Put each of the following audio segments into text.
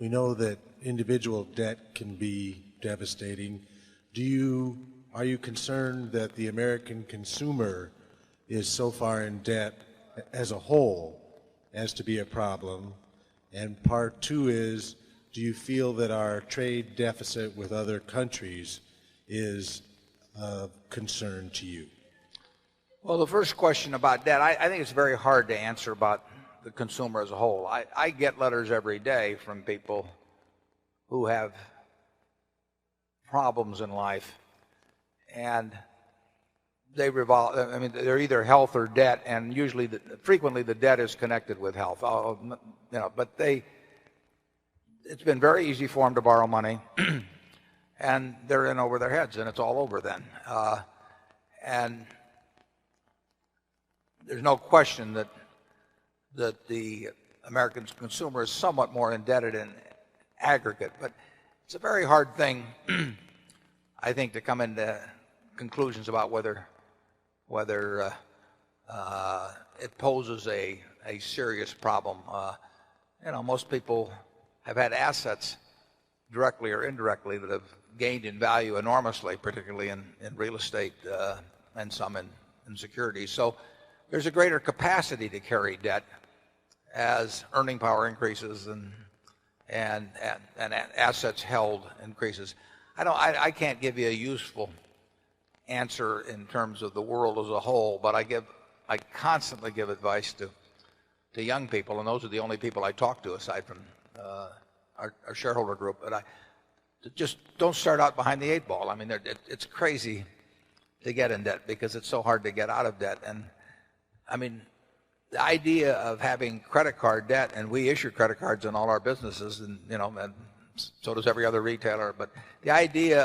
We know that individual debt can be devastating. Are you concerned that the American consumer is so far in debt as a whole as to be a problem? And part two is, do you feel that our trade deficit with other countries is of concern to you? Well, the first question about debt, I think it's very hard to answer about the consumer as a whole. I get letters every day from people who have problems in life, and they revolve. I mean, they're either health or debt, and usually, frequently, the debt is connected with health. But it's been very easy for them to borrow money, and they're in over their heads, and it's all over then. And there's no question that the American consumer is somewhat more indebted in aggregate, but it's a very hard thing, I think, to come into conclusions about whether it poses a serious problem. Most people have had assets, directly or indirectly, that have gained in value enormously, particularly in real estate and some in securities. So there's a greater capacity to carry debt as earning power increases and assets held increases. I can't give you a useful answer in terms of the world as a whole, but I constantly give advice to young people, and those are the only people I talk to aside from our shareholder group. But just don't start out behind the eight ball. I mean, it's crazy to get in debt because it's so hard to get out of debt. And I mean, the idea of having credit card debt, and we issue credit cards in all our businesses, and and so does every other retailer. But the idea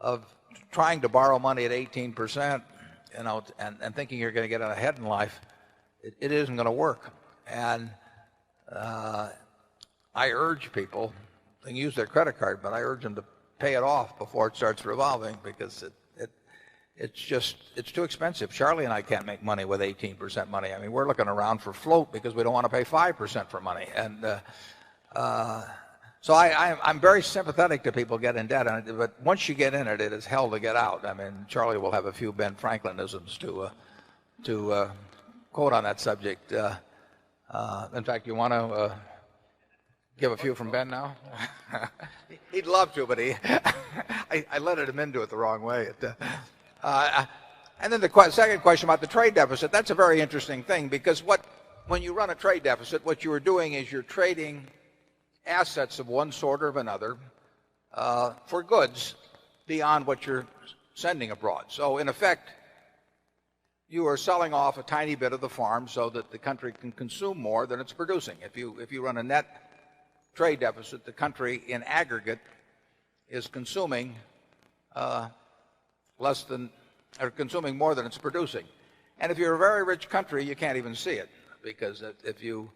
of trying to borrow money at 18%, and thinking you're going to get ahead in life, it isn't going to work. And I urge people to use their credit card, but I urge them to pay it off before it starts revolving, because it's too expensive. Charlie and I can't make money with 18% money. I mean, we're looking around for float because we don't want to pay 5% for money. And so I'm very sympathetic to people get in debt, but once you get in it, it is hell to get out. I mean, Charlie will have a few Ben Franklinisms to quote on that subject. In fact, you want to give a few from Ben now? He'd love to, but I let him into it the wrong way. And then the second question about the trade deficit, that's a very interesting thing, because when you run a trade deficit, what you are doing is you're trading assets of one sort or of another for goods beyond what you're sending abroad. So in effect, you are selling off a tiny bit of the farm so that the country can consume more than it's producing. If you run a net trade deficit, the country in aggregate is consuming consuming more than it's producing. And if you're a very rich country, you can't even see it, because if you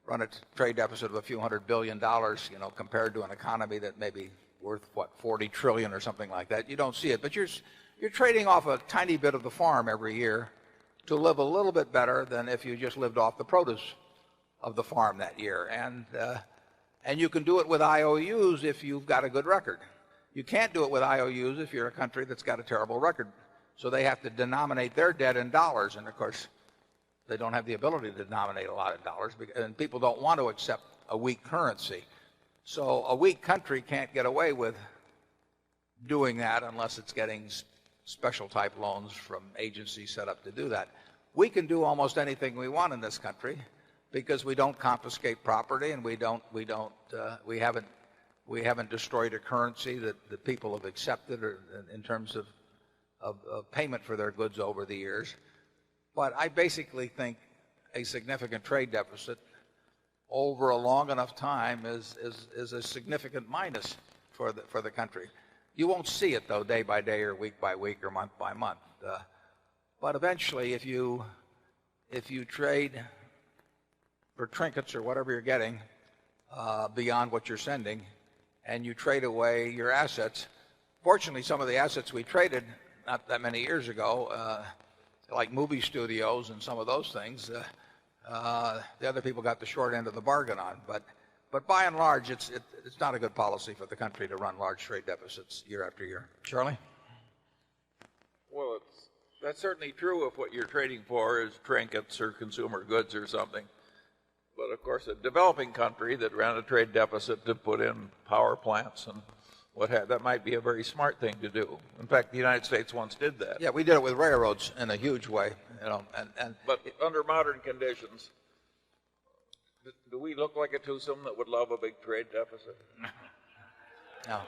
run a trade deficit of a few $100 billion, compared to an economy that may be worth, 40 trillion or something like that, you don't see it. But you're trading off a tiny bit of the farm every year to live a little bit better than if you just lived off the produce of the farm that year. And you can do it with IOUs if you've got a good record. You can't do it with IOUs if you're a country that's got a terrible record. So they have to denominate their debt in dollars, and of course they don't have the ability to denominate a lot of dollars, and people don't want to accept a weak currency. So a weak country can't get away with doing that unless it's getting special type loans from agencies set up to do that. We can do almost anything we want in this country because we don't confiscate property, and we haven't destroyed a currency that the people have accepted in terms of payment for their goods over the years. But I basically think a significant trade deficit over a long enough time is a significant minus for the country. You won't see it, though, day by day or week by week or month by month. But eventually, if you trade for trinkets or whatever you're getting beyond what you're sending, and you trade away your assets, fortunately, some of the assets we traded not that many years ago, like movie studios and some of those things, the other people got the short end of the bargain on. But But by and large, it's not a good policy for the country to run large trade deficits year after year. Charlie? Well, that's certainly true if what you're trading for is trinkets or consumer goods or something. But of course, a developing country that ran a trade deficit to put in power plants and that might be a very smart thing to do. In fact, the United States once did that. Yeah, we did it with railroads in a huge way. But under modern conditions, do we look like a twosome that would love a big trade deficit? No.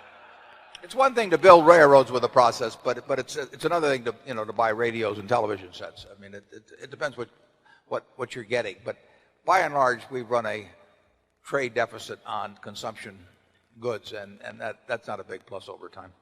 It's one thing to build railroads with a process, but it's another thing to buy radios and television sets. I mean, it depends what you're getting. But by and large, we run a trade deficit on consumption goods, and that's not a big plus over time.